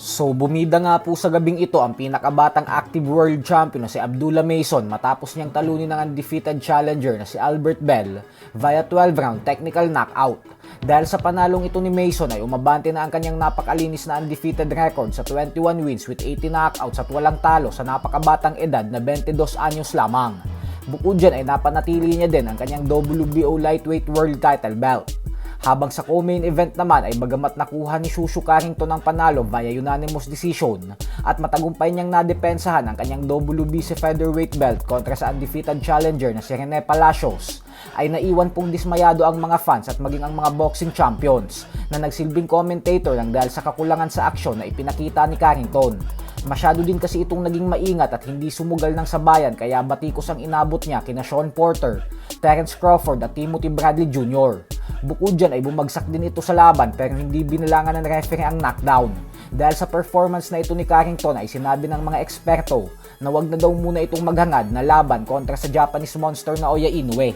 So bumida nga po sa gabing ito ang pinakabatang active world champion na si Abdullah Mason matapos niyang talunin ng undefeated challenger na si Albert Bell via 12-round technical knockout. Dahil sa panalong ito ni Mason ay umabante na ang kanyang napakalinis na undefeated record sa 21 wins with 80 knockouts at walang talo sa napakabatang edad na 22 anyos lamang. Bukod dyan ay napanatili niya din ang kanyang WBO lightweight world title belt. Habang sa co-main event naman ay bagamat nakuha ni Shushu Carrington ang panalo via unanimous decision at matagumpay niyang nadepensahan ang kanyang WBC featherweight belt kontra sa undefeated challenger na si Rene Palacios, ay naiwan pong dismayado ang mga fans at maging ang mga boxing champions na nagsilbing commentator lang dahil sa kakulangan sa aksyon na ipinakita ni Carrington. Masyado din kasi itong naging maingat at hindi sumugal ng sabayan kaya batikos ang inabot niya kina Sean Porter, Terence Crawford at Timothy Bradley Jr. Bukod dyan ay bumagsak din ito sa laban pero hindi binalangan ng referee ang knockdown. Dahil sa performance na ito ni Carrington ay sinabi ng mga eksperto na wag na daw muna itong maghangad na laban kontra sa Japanese monster na Oya Inoue.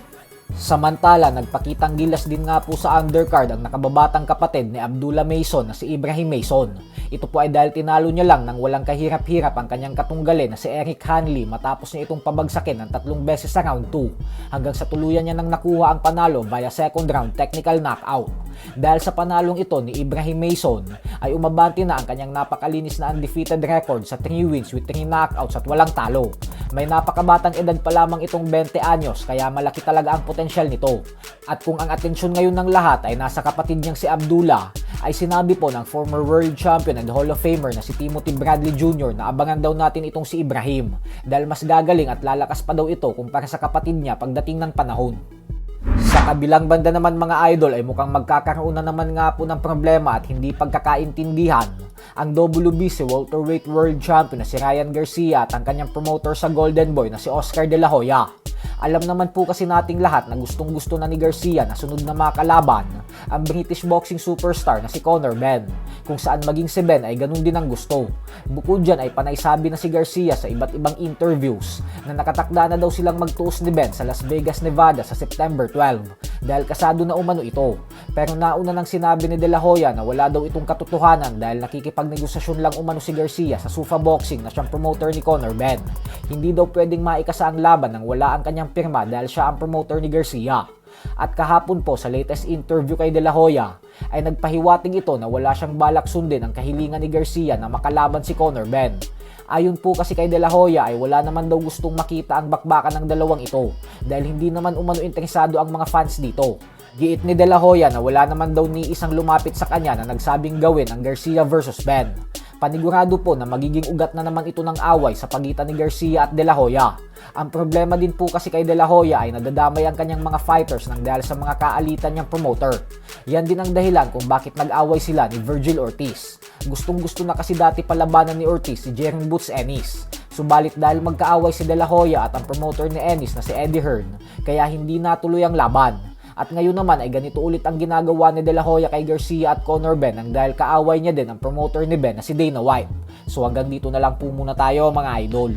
Samantala, nagpakitang gilas din nga po sa undercard ang nakababatang kapatid ni Abdullah Mason na si Ibrahim Mason. Ito po ay dahil tinalo niya lang ng walang kahirap-hirap ang kanyang katunggali na si Eric Hanley matapos niya itong pabagsakin ng 3 beses sa round 2 hanggang sa tuluyan niya nang nakuha ang panalo via second round technical knockout. Dahil sa panalong ito ni Ibrahim Mason ay umabante na ang kanyang napakalinis na undefeated record sa 3 wins with 3 knockouts at walang talo. May napakabatang edad pa lamang itong 20 anyos kaya malaki talaga ang potensyal nito. At kung ang atensyon ngayon ng lahat ay nasa kapatid niyang si Abdullah, ay sinabi po ng former world champion and Hall of Famer na si Timothy Bradley Jr. na abangan daw natin itong si Ibrahim dahil mas gagaling at lalakas pa daw ito kumpara sa kapatid niya pagdating ng panahon. Sa kabilang banda naman mga idol ay mukhang magkakaroon na naman nga po ng problema at hindi pagkakaintindihan ang WBC welterweight world champion na si Ryan Garcia at ang kanyang promoter sa Golden Boy na si Oscar De La Hoya. Alam naman po kasi nating lahat na gustong-gusto na ni Garcia na sunod na makalaban ang British boxing superstar na si Conor Benn, kung saan maging si Benn ay ganun din ang gusto. Bukod dyan ay panay sabi na si Garcia sa iba't ibang interviews na nakatakda na daw silang magtuos ni Benn sa Las Vegas, Nevada sa September 12 dahil kasado na umano ito. Pero nauna nang sinabi ni De La Hoya na wala daw itong katotohanan dahil nakikipagnegosasyon lang umano si Garcia sa Sufa Boxing na siyang promoter ni Conor Benn. Hindi daw pwedeng maikasa ang laban nang wala ang kanyang pirma dahil siya ang promoter ni Garcia. At kahapon po sa latest interview kay De La Hoya ay nagpahiwatig ito na wala siyang balak sundin ang kahilingan ni Garcia na makalaban si Conor Benn. Ayon po kasi kay De La Hoya ay wala naman daw gustong makita ang bakbakan ng dalawang ito dahil hindi naman umano interesado ang mga fans dito. Giit ni De La Hoya na wala naman daw ni isang lumapit sa kanya na nagsabing gawin ang Garcia versus Benn. Panigurado po na magiging ugat na naman ito ng away sa pagitan ni Garcia at De La Hoya. Ang problema din po kasi kay De La Hoya ay nadadamay ang kanyang mga fighters nang dahil sa mga kaalitan niyang promoter. Yan din ang dahilan kung bakit nag-away sila ni Virgil Ortiz. Gustong-gusto na kasi dati palabanan ni Ortiz si Jeremy Boots Ennis. Subalit dahil magkaaway si De La Hoya at ang promoter ni Ennis na si Eddie Hearn, kaya hindi natuloy ang laban. At ngayon naman ay ganito ulit ang ginagawa ni De La Hoya kay Garcia at Conor Benn nang dahil kaaway niya din ang promoter ni Benn na si Dana White. So hanggang dito na lang po muna tayo mga idol.